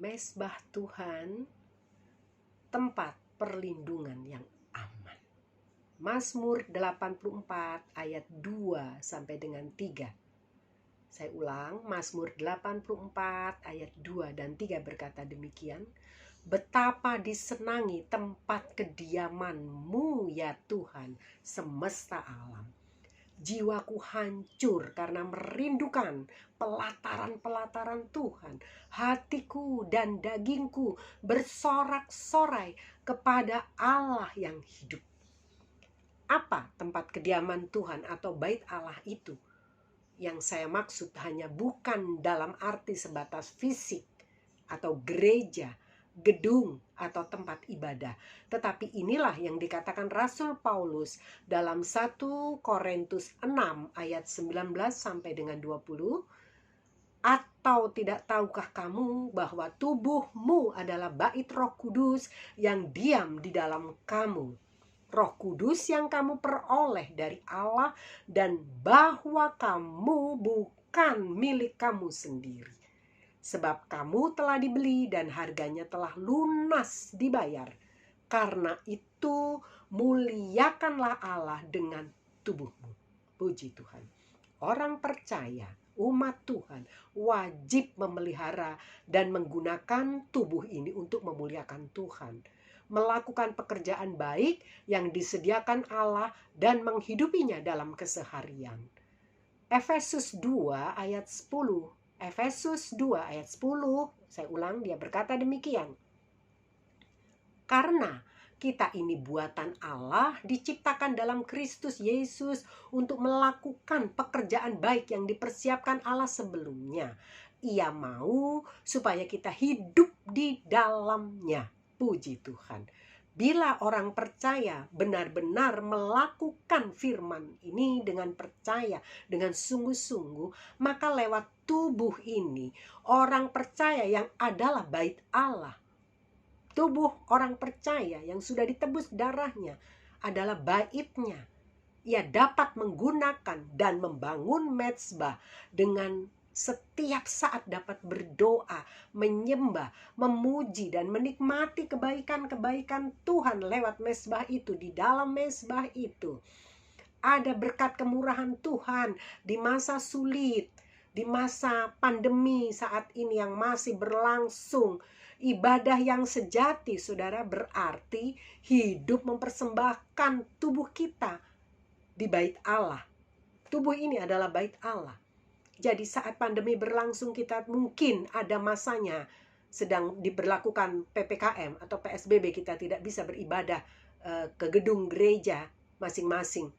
Mezbah Tuhan, tempat perlindungan yang aman. Mazmur 84 ayat 2 sampai dengan 3. Saya ulang, Mazmur 84 ayat 2 dan 3 berkata demikian. Betapa disenangi tempat kediaman-Mu ya Tuhan semesta alam. Jiwaku hancur karena merindukan pelataran-pelataran Tuhan. Hatiku dan dagingku bersorak-sorai kepada Allah yang hidup. Apa tempat kediaman Tuhan atau bait Allah itu? Yang saya maksud hanya bukan dalam arti sebatas fisik atau gereja, gedung atau tempat ibadah. Tetapi inilah yang dikatakan Rasul Paulus dalam 1 Korintus 6 ayat 19 sampai dengan 20. Atau tidak tahukah kamu bahwa tubuhmu adalah bait Roh Kudus yang diam di dalam kamu? Roh Kudus yang kamu peroleh dari Allah, dan bahwa kamu bukan milik kamu sendiri. Sebab kamu telah dibeli dan harganya telah lunas dibayar. Karena itu muliakanlah Allah dengan tubuhmu. Puji Tuhan. Orang percaya, umat Tuhan, wajib memelihara dan menggunakan tubuh ini untuk memuliakan Tuhan. Melakukan pekerjaan baik yang disediakan Allah dan menghidupinya dalam keseharian. Efesus 2 ayat 10. Efesus 2 ayat 10, saya ulang, dia berkata demikian. Karena kita ini buatan Allah, diciptakan dalam Kristus Yesus untuk melakukan pekerjaan baik yang dipersiapkan Allah sebelumnya. Ia mau supaya kita hidup di dalamnya. Puji Tuhan. Bila orang percaya benar-benar melakukan firman ini dengan percaya, dengan sungguh-sungguh, maka lewat tubuh ini, orang percaya yang adalah bait Allah, tubuh orang percaya yang sudah ditebus darahnya adalah baitnya. Ia dapat menggunakan dan membangun mezbah dengan setiap saat dapat berdoa, menyembah, memuji dan menikmati kebaikan-kebaikan Tuhan lewat mezbah itu. Di dalam mezbah itu ada berkat kemurahan Tuhan di masa sulit, di masa pandemi saat ini yang masih berlangsung. Ibadah yang sejati, saudara, berarti hidup mempersembahkan tubuh kita di bait Allah. Tubuh ini adalah bait Allah. Jadi saat pandemi berlangsung, kita mungkin ada masanya sedang diberlakukan PPKM atau PSBB, kita tidak bisa beribadah ke gedung gereja masing-masing.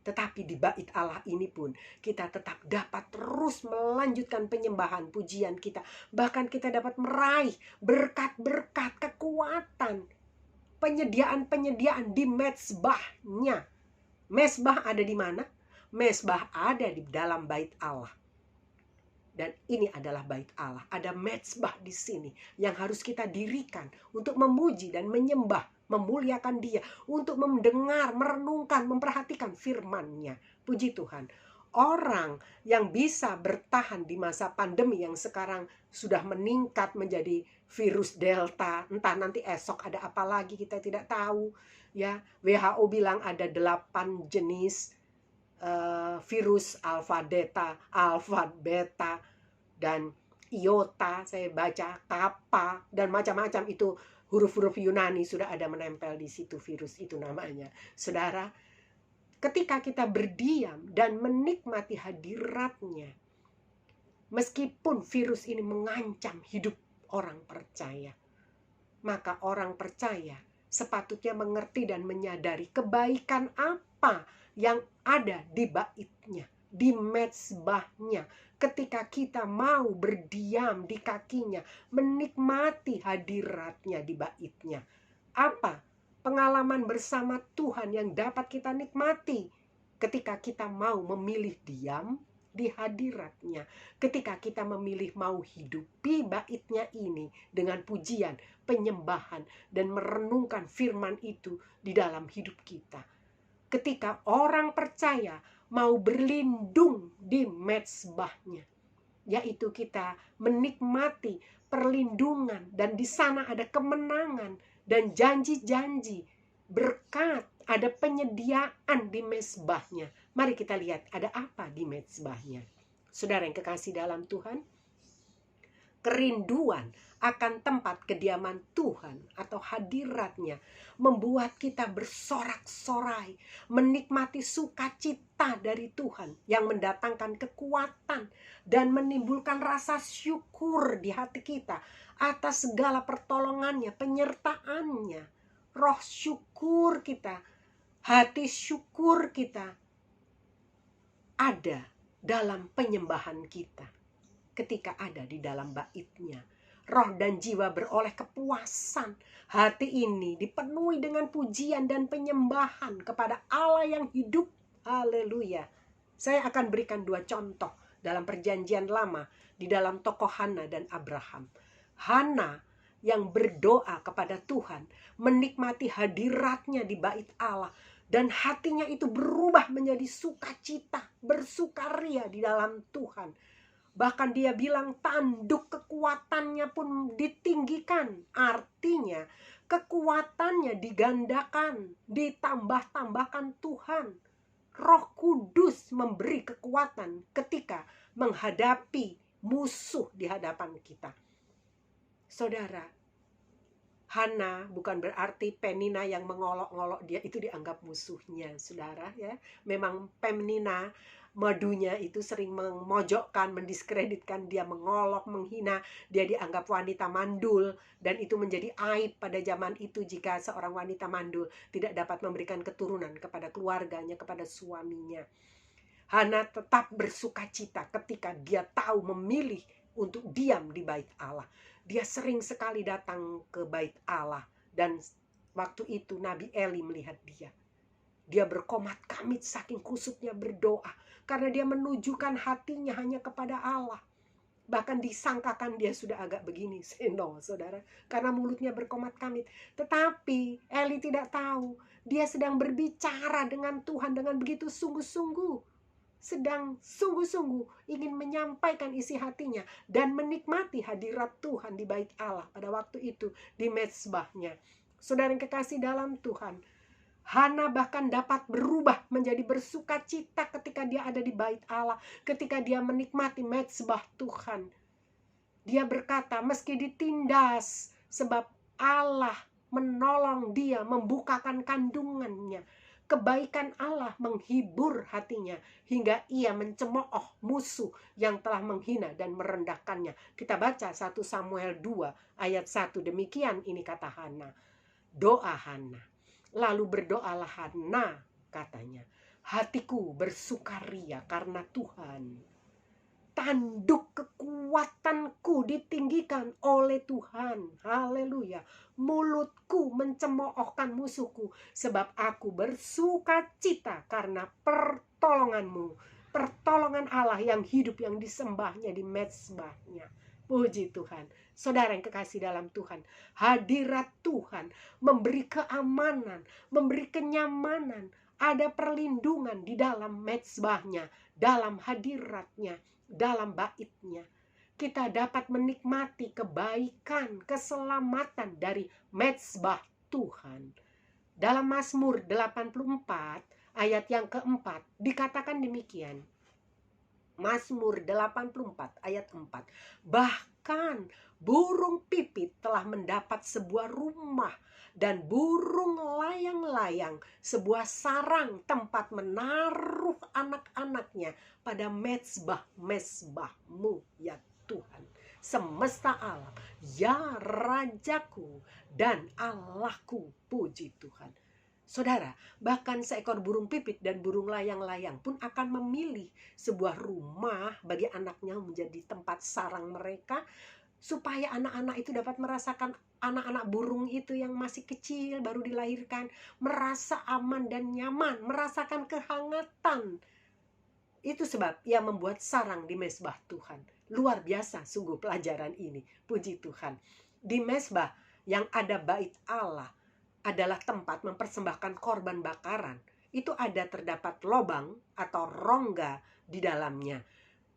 Tetapi di bait Allah ini pun kita tetap dapat terus melanjutkan penyembahan pujian kita. Bahkan kita dapat meraih berkat-berkat, kekuatan, penyediaan-penyediaan di mezbahnya. Mezbah ada di mana? Mezbah ada di dalam bait Allah. Dan ini adalah bait Allah. Ada mezbah di sini yang harus kita dirikan untuk memuji dan menyembah, memuliakan Dia, untuk mendengar, merenungkan, memperhatikan firman-Nya. Puji Tuhan. Orang yang bisa bertahan di masa pandemi yang sekarang sudah meningkat menjadi virus Delta, entah nanti esok ada apa lagi kita tidak tahu. Ya, WHO bilang ada 8 jenis virus alfa, beta, dan iota, saya baca kappa, dan macam-macam itu huruf-huruf Yunani sudah ada menempel di situ, virus itu namanya. Saudara, ketika kita berdiam dan menikmati hadiratnya, meskipun virus ini mengancam hidup orang percaya, maka orang percaya sepatutnya mengerti dan menyadari kebaikan apa yang ada di baitnya, di mezbahnya. Ketika kita mau berdiam di kakinya, menikmati hadiratnya di baitnya. Apa pengalaman bersama Tuhan yang dapat kita nikmati ketika kita mau memilih diam di hadiratnya, ketika kita memilih mau hidupi baitnya ini dengan pujian, penyembahan, dan merenungkan firman itu di dalam hidup kita. Ketika orang percaya mau berlindung di mezbahnya, yaitu kita menikmati perlindungan, dan di sana ada kemenangan dan janji-janji berkat, ada penyediaan di mezbahnya. Mari kita lihat ada apa di mezbahnya. Saudara yang kekasih dalam Tuhan, kerinduan akan tempat kediaman Tuhan atau hadiratnya membuat kita bersorak-sorai, menikmati sukacita dari Tuhan yang mendatangkan kekuatan dan menimbulkan rasa syukur di hati kita atas segala pertolongannya, penyertaannya. Roh syukur kita, hati syukur kita ada dalam penyembahan kita. Ketika ada di dalam baitnya, roh dan jiwa beroleh kepuasan. Hati ini dipenuhi dengan pujian dan penyembahan kepada Allah yang hidup. Haleluya. Saya akan berikan 2 contoh dalam perjanjian lama di dalam tokoh Hana dan Abraham. Hana yang berdoa kepada Tuhan, menikmati hadiratnya di bait Allah, dan hatinya itu berubah menjadi sukacita, bersukaria di dalam Tuhan. Bahkan dia bilang tanduk kekuatannya pun ditinggikan. Artinya kekuatannya digandakan, ditambah-tambahkan Tuhan. Roh Kudus memberi kekuatan ketika menghadapi musuh di hadapan kita. Saudara, Hana bukan berarti Penina yang mengolok-ngolok dia itu dianggap musuhnya, saudara ya. Memang Penina madunya itu sering memojokkan, mendiskreditkan dia, mengolok, menghina, dia dianggap wanita mandul, dan itu menjadi aib pada zaman itu jika seorang wanita mandul tidak dapat memberikan keturunan kepada keluarganya, kepada suaminya. Hana tetap bersukacita ketika dia tahu memilih untuk diam di bait Allah. Dia sering sekali datang ke bait Allah, dan waktu itu Nabi Eli melihat dia. Dia berkomat-kamit saking kusutnya berdoa, karena dia menunjukkan hatinya hanya kepada Allah. Bahkan disangkakan dia sudah agak begini seno, saudara, karena mulutnya berkomat-kamit. Tetapi Eli tidak tahu, dia sedang berbicara dengan Tuhan dengan begitu sungguh-sungguh. Sedang sungguh-sungguh ingin menyampaikan isi hatinya dan menikmati hadirat Tuhan di bait Allah pada waktu itu di mezbahnya. Saudara yang kekasih dalam Tuhan, Hana bahkan dapat berubah menjadi bersukacita ketika dia ada di bait Allah, ketika dia menikmati mezbah Tuhan. Dia berkata, meski ditindas, sebab Allah menolong dia, membukakan kandungannya. Kebaikan Allah menghibur hatinya hingga ia mencemooh musuh yang telah menghina dan merendahkannya. Kita baca 1 Samuel 2 ayat 1. Demikian ini kata Hana. Doa Hana. Lalu berdoalah Hana, katanya, hatiku bersukaria karena Tuhan. Tanduk kekuatanku ditinggikan oleh Tuhan. Haleluya. Mulutku mencemoohkan musuhku, sebab aku bersukacita karena pertolonganmu. Pertolongan Allah yang hidup, yang disembahnya di mezbahnya. Puji Tuhan. Saudara yang kekasih dalam Tuhan, hadirat Tuhan memberi keamanan, memberi kenyamanan. Ada perlindungan di dalam mezbahnya, dalam hadiratnya, dalam baitnya. Kita dapat menikmati kebaikan, keselamatan dari mezbah Tuhan. Dalam Mazmur 84 ayat yang keempat dikatakan demikian. Mazmur 84 ayat 4. Bahkan burung pipit telah mendapat sebuah rumah, dan burung layang-layang sebuah sarang tempat menaruh anak-anaknya pada mezbah-mezbahmu, ya Tuhan semesta alam, ya Rajaku dan Allahku. Puji Tuhan. Saudara, bahkan seekor burung pipit dan burung layang-layang pun akan memilih sebuah rumah bagi anaknya menjadi tempat sarang mereka, supaya anak-anak itu dapat merasakan, anak-anak burung itu yang masih kecil baru dilahirkan, merasa aman dan nyaman, merasakan kehangatan. Itu sebab ia membuat sarang di mezbah Tuhan. Luar biasa sungguh pelajaran ini. Puji Tuhan. Di mezbah yang ada bait Allah adalah tempat mempersembahkan korban bakaran. Itu ada terdapat lobang atau rongga di dalamnya.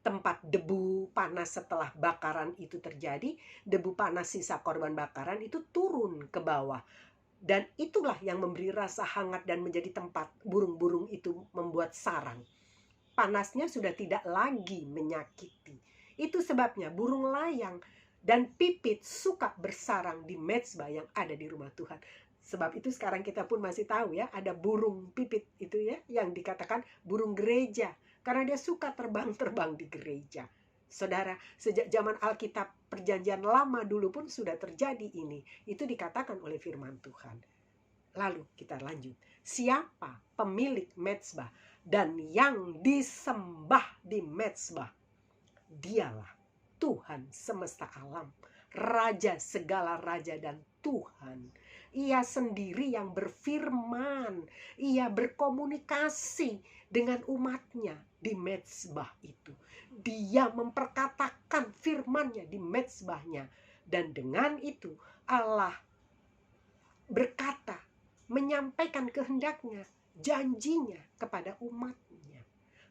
tempat debu panas setelah bakaran itu terjadi, debu panas sisa korban bakaran itu turun ke bawah. Dan itulah yang memberi rasa hangat dan menjadi tempat burung-burung itu membuat sarang. Panasnya sudah tidak lagi menyakiti. Itu sebabnya burung layang dan pipit suka bersarang di mezbah yang ada di rumah Tuhan. Sebab itu sekarang kita pun masih tahu ya, ada burung pipit itu ya, yang dikatakan burung gereja. Karena dia suka terbang-terbang di gereja. Saudara, sejak zaman Alkitab perjanjian lama dulu pun sudah terjadi ini. Itu dikatakan oleh firman Tuhan. Lalu kita lanjut. Siapa pemilik mezbah dan yang disembah di mezbah? Dialah Tuhan semesta alam, Raja segala raja dan Tuhan. Ia sendiri yang berfirman, ia berkomunikasi dengan umatnya di mezbah itu. Dia memperkatakan firman-Nya di mezbahnya. Dan dengan itu Allah berkata, menyampaikan kehendaknya, janjinya kepada umatnya.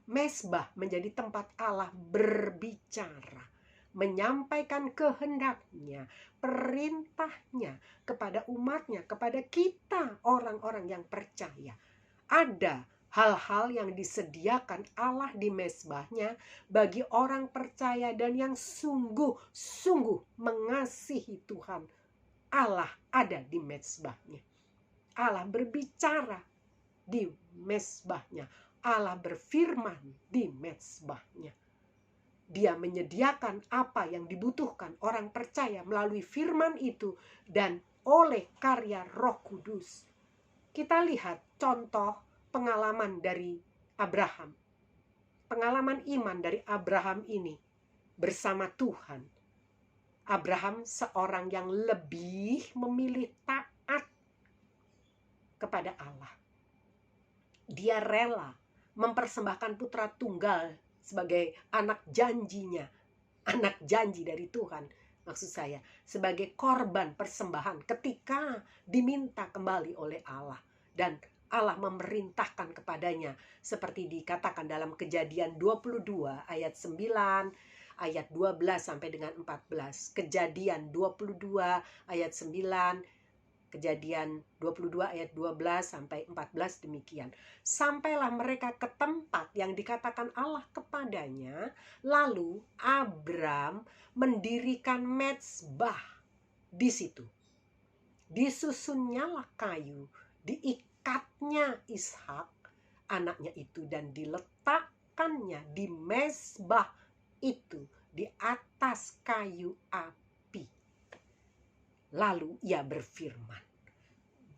Mezbah menjadi tempat Allah berbicara, menyampaikan kehendaknya, perintahnya kepada umatnya, kepada kita orang-orang yang percaya. Ada hal-hal yang disediakan Allah di mezbahnya bagi orang percaya dan yang sungguh-sungguh mengasihi Tuhan. Allah ada di mezbahnya. Allah berbicara di mezbahnya. Allah berfirman di mezbahnya. Dia menyediakan apa yang dibutuhkan orang percaya melalui firman itu dan oleh karya Roh Kudus. Kita lihat contoh pengalaman dari Abraham. Pengalaman iman dari Abraham ini bersama Tuhan. Abraham seorang yang lebih memilih taat kepada Allah. Dia rela mempersembahkan putra tunggal sebagai anak janjinya, anak janji dari Tuhan. Maksud saya, sebagai korban persembahan ketika diminta kembali oleh Allah. Dan Allah memerintahkan kepadanya seperti dikatakan dalam Kejadian 22 ayat 9, ayat 12 sampai dengan 14. Kejadian 22 ayat 9, Kejadian 22 ayat 12 sampai 14 demikian. Sampailah mereka ke tempat yang dikatakan Allah kepadanya, lalu Abram mendirikan mezbah di situ. Disusunnyalah kayu, diikatnya Ishak anaknya itu dan diletakkannya di mezbah itu di atas kayu api. Lalu ia berfirman,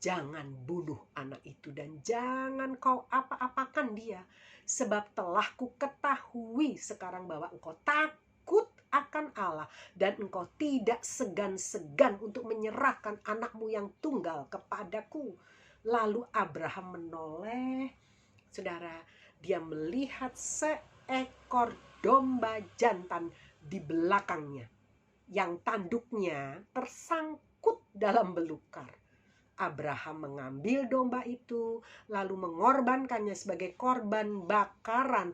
jangan bunuh anak itu dan jangan kau apa-apakan dia, sebab telah kuketahui sekarang bahwa engkau takut akan Allah dan engkau tidak segan-segan untuk menyerahkan anakmu yang tunggal kepadaku. Lalu Abraham menoleh, saudara, dia melihat seekor domba jantan di belakangnya yang tanduknya tersangkut dalam belukar. Abraham mengambil domba itu lalu mengorbankannya sebagai korban bakaran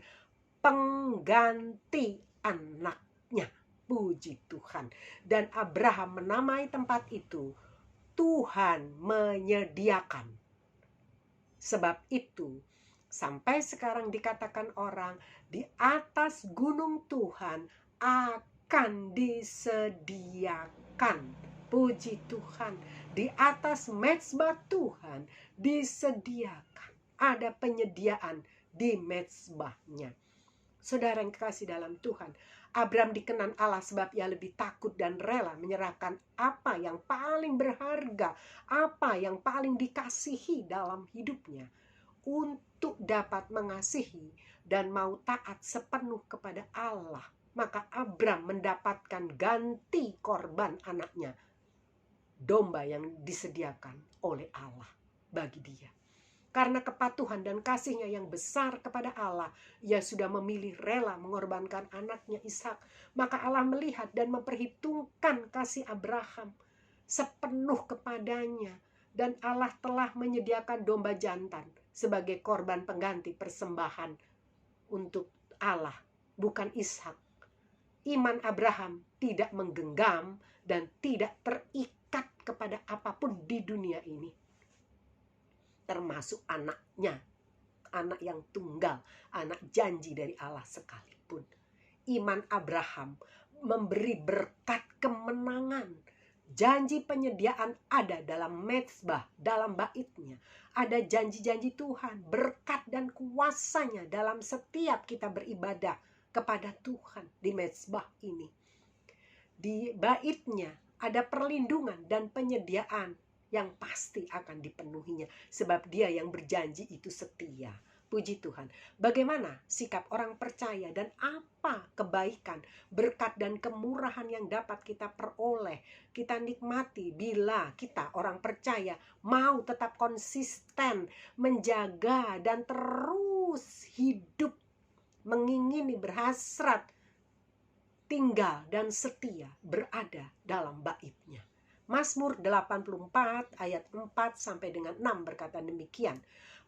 pengganti anaknya. Puji Tuhan. Dan Abraham menamai tempat itu Tuhan menyediakan. Sebab itu sampai sekarang dikatakan orang di atas gunung Tuhan akan disediakan. Puji Tuhan. Di atas mezbah Tuhan disediakan. Ada penyediaan di mezbahnya. Saudara yang kekasih dalam Tuhan, Abram dikenan Allah sebab ia lebih takut dan rela menyerahkan apa yang paling berharga, apa yang paling dikasihi dalam hidupnya untuk dapat mengasihi dan mau taat sepenuh kepada Allah. Maka Abram mendapatkan ganti korban anaknya, domba yang disediakan oleh Allah bagi dia. Karena kepatuhan dan kasihnya yang besar kepada Allah, ia sudah memilih rela mengorbankan anaknya Ishak. Maka Allah melihat dan memperhitungkan kasih Abraham sepenuh kepadanya. Dan Allah telah menyediakan domba jantan sebagai korban pengganti persembahan untuk Allah bukan Ishak. Iman Abraham tidak menggenggam dan tidak terikat kepada apapun di dunia ini, termasuk anaknya, anak yang tunggal, anak janji dari Allah sekalipun. Iman Abraham memberi berkat kemenangan. Janji penyediaan ada dalam mezbah, dalam baitnya. Ada janji-janji Tuhan, berkat dan kuasanya dalam setiap kita beribadah kepada Tuhan di mezbah ini. Di baitnya ada perlindungan dan penyediaan yang pasti akan dipenuhinya, sebab Dia yang berjanji itu setia. Puji Tuhan. Bagaimana sikap orang percaya dan apa kebaikan, berkat dan kemurahan yang dapat kita peroleh, kita nikmati bila kita orang percaya mau tetap konsisten menjaga dan terus hidup mengingini, berhasrat tinggal dan setia berada dalam baitnya. Mazmur 84 ayat 4 sampai dengan 6 berkata demikian.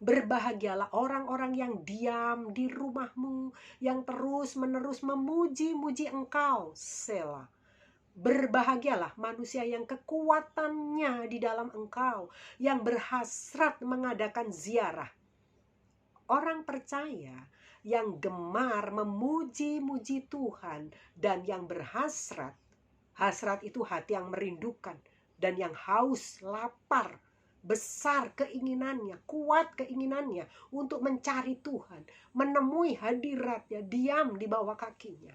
Berbahagialah orang-orang yang diam di rumahmu, yang terus-menerus memuji-muji engkau, Selah. Berbahagialah manusia yang kekuatannya di dalam engkau, yang berhasrat mengadakan ziarah. Orang percaya yang gemar memuji-muji Tuhan dan yang berhasrat, hasrat itu hati yang merindukan dan yang haus, lapar, besar keinginannya, kuat keinginannya untuk mencari Tuhan, menemui hadiratnya, diam di bawah kakinya.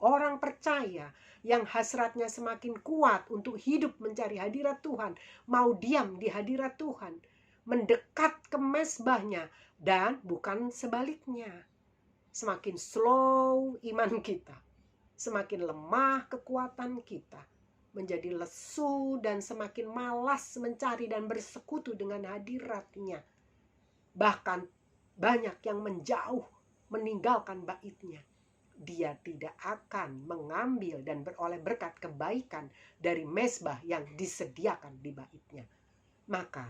Orang percaya yang hasratnya semakin kuat untuk hidup mencari hadirat Tuhan, mau diam di hadirat Tuhan, mendekat ke mezbahnya, dan bukan sebaliknya. Semakin slow iman kita, semakin lemah kekuatan kita, menjadi lesu dan semakin malas mencari dan bersekutu dengan hadiratnya. Bahkan banyak yang menjauh, meninggalkan baitnya. Dia tidak akan mengambil dan beroleh berkat kebaikan dari mezbah yang disediakan di baitnya. Maka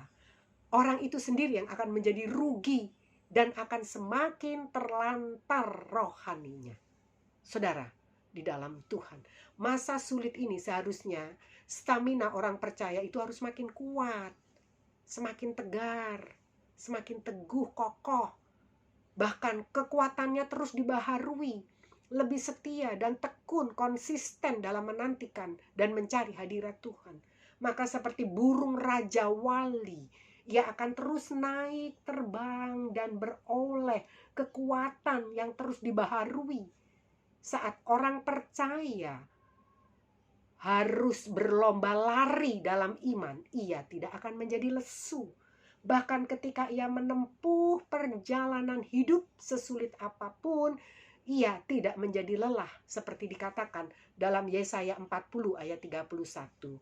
orang itu sendiri yang akan menjadi rugi dan akan semakin terlantar rohaninya. Saudara, di dalam Tuhan, masa sulit ini seharusnya stamina orang percaya itu harus makin kuat, semakin tegar, semakin teguh, kokoh. Bahkan kekuatannya terus dibaharui, lebih setia dan tekun, konsisten dalam menantikan dan mencari hadirat Tuhan. Maka seperti burung raja wali, ia akan terus naik, terbang, dan beroleh kekuatan yang terus dibaharui. Saat orang percaya harus berlomba lari dalam iman, ia tidak akan menjadi lesu. Bahkan ketika ia menempuh perjalanan hidup sesulit apapun, ia tidak menjadi lelah, seperti dikatakan dalam Yesaya 40 ayat 31.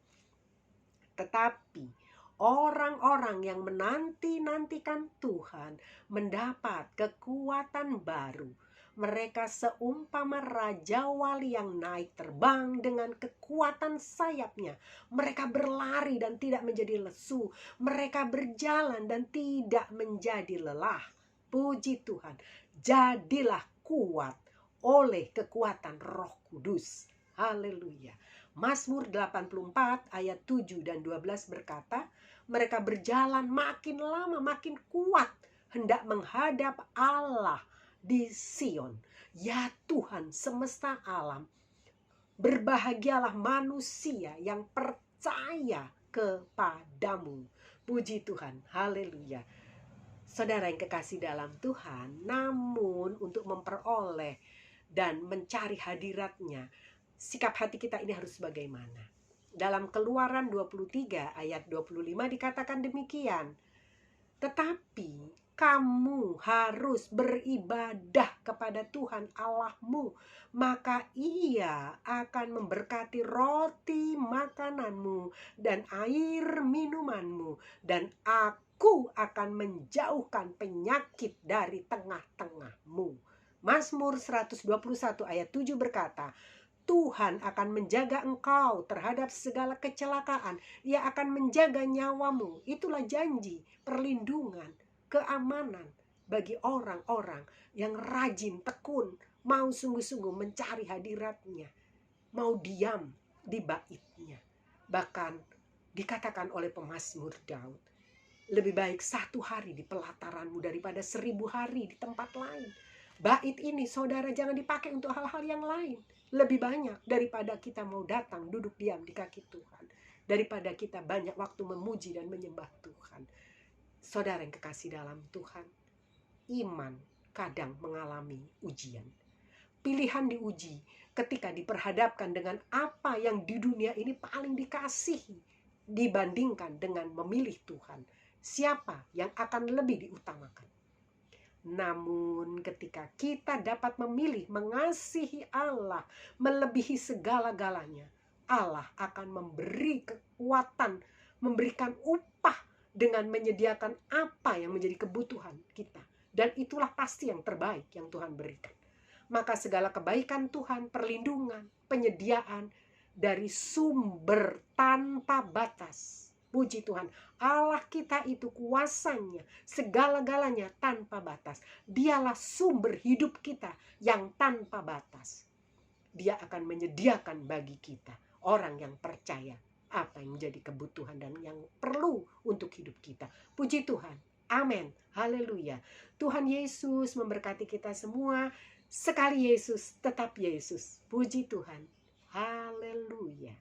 Tetapi orang-orang yang menanti-nantikan Tuhan mendapat kekuatan baru. Mereka seumpama raja wali yang naik terbang dengan kekuatan sayapnya. Mereka berlari dan tidak menjadi lesu. Mereka berjalan dan tidak menjadi lelah. Puji Tuhan. Jadilah kuat oleh kekuatan Roh Kudus. Haleluya. Mazmur 84 ayat 7 dan 12 berkata, mereka berjalan makin lama makin kuat hendak menghadap Allah di Sion. Ya Tuhan semesta alam, berbahagialah manusia yang percaya kepadamu. Puji Tuhan, haleluya. Saudara yang kekasih dalam Tuhan, namun untuk memperoleh dan mencari hadiratnya, sikap hati kita ini harus bagaimana? Dalam Keluaran 23 ayat 25 dikatakan demikian. Tetapi kamu harus beribadah kepada Tuhan Allahmu, maka Ia akan memberkati roti makananmu dan air minumanmu, dan Aku akan menjauhkan penyakit dari tengah-tengahmu. Mazmur 121 ayat 7 berkata, Tuhan akan menjaga engkau terhadap segala kecelakaan. Ia akan menjaga nyawamu. Itulah janji, perlindungan, keamanan bagi orang-orang yang rajin, tekun mau sungguh-sungguh mencari hadiratnya, mau diam di baitnya. Bahkan dikatakan oleh pemazmur Daud, lebih baik 1 hari di pelataranmu daripada 1000 hari di tempat lain. Bait ini saudara jangan dipakai untuk hal-hal yang lain. Lebih banyak daripada kita mau datang duduk diam di kaki Tuhan, daripada kita banyak waktu memuji dan menyembah Tuhan. Saudara yang kekasih dalam Tuhan, iman kadang mengalami ujian. Pilihan diuji ketika diperhadapkan dengan apa yang di dunia ini paling dikasihi dibandingkan dengan memilih Tuhan. Siapa yang akan lebih diutamakan? Namun ketika kita dapat memilih mengasihi Allah melebihi segala-galanya, Allah akan memberi kekuatan, memberikan upah dengan menyediakan apa yang menjadi kebutuhan kita. Dan itulah pasti yang terbaik yang Tuhan berikan. Maka segala kebaikan Tuhan, perlindungan, penyediaan dari sumber tanpa batas. Puji Tuhan, Allah kita itu kuasanya, segala-galanya tanpa batas. Dialah sumber hidup kita yang tanpa batas. Dia akan menyediakan bagi kita, orang yang percaya, apa yang menjadi kebutuhan dan yang perlu untuk hidup kita. Puji Tuhan, amin, haleluya. Tuhan Yesus memberkati kita semua. Sekali Yesus, tetap Yesus. Puji Tuhan, haleluya.